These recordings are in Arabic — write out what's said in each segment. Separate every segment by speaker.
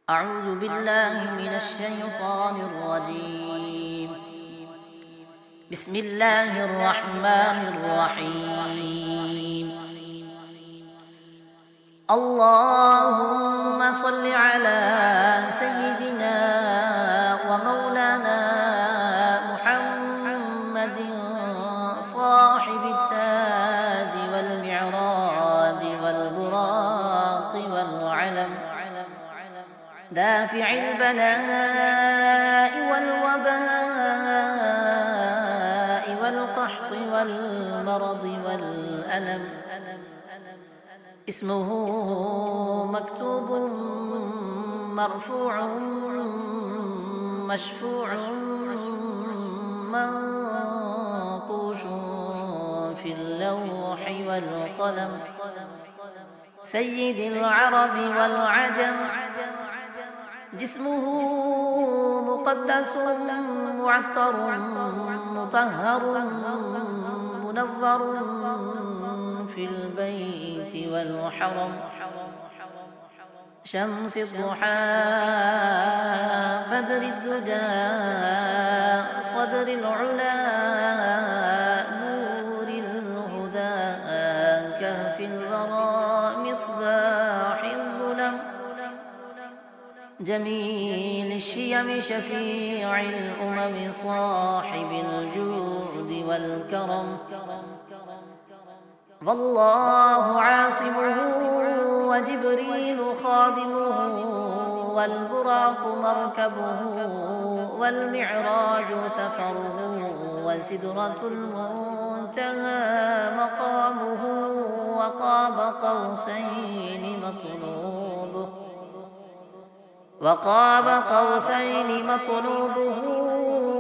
Speaker 1: أعوذ بالله من الشيطان الرجيم. بسم الله الرحمن الرحيم. اللهم صل على سيدنا ومولانا محمد صاحب التاج والمعراج والبراق والعلم، دافع البلاء والوباء والقحط والمرض والألم. اسمه مكتوب مرفوع مشفوع منقوش في اللوح والقلم. سيد العرب والعجم، جسمه مقدس معطر مطهر منور في البيت والحرم. شمس الضحى بدر الدجى صدر العلا نور الهدى كهف الورى مصباح الظلم. جميل الشيم شفيع الأمم صاحب الجود والكرم. والله عاصمه وجبريل خادمه والبراق مركبه والمعراج سفره وسدرة المنتهى مقامه وقاب قوسين مطلوبه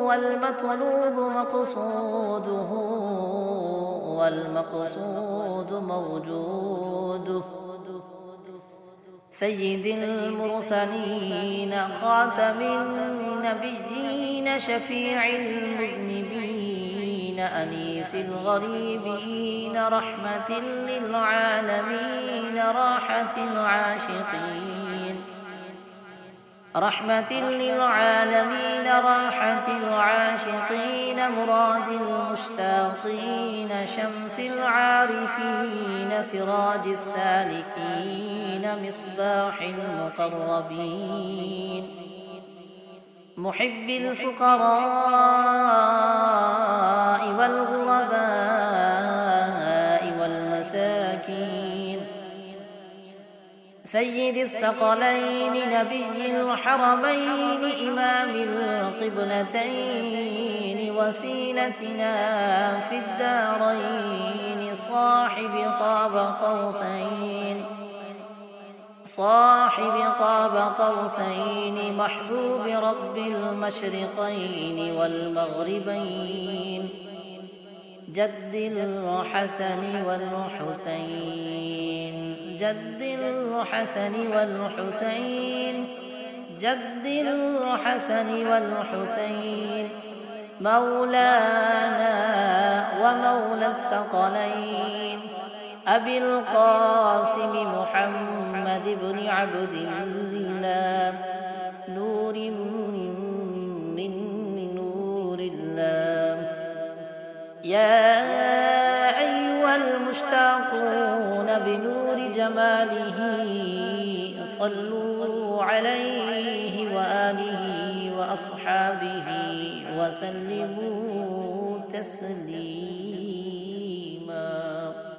Speaker 1: والمطلوب مقصوده والمقصود موجوده. سيد المرسلين خاتم النبيين شفيع المذنبين أنيس الغريبين رحمة للعالمين راحة العاشقين. رحمة للعالمين راحة العاشقين مراد المشتاقين. شمس العارفين سراج السالكين مصباح المقربين. محب الفقراء والغرباء والمساكين. سيد الثقلين نبي الحرمين إمام القبلتين وسيلتنا في الدارين صاحب قاب قوسين محبوب رب المشرقين والمغربين. جد الحسن والحسين جد الحسن والحسين مولانا ومولى الثقلين أبي القاسم محمد بن عبد الله نور من نور الله. يا أيها المشتاقون بنور جماله صلوا عليه وآله وأصحابه وسلموا تسليما.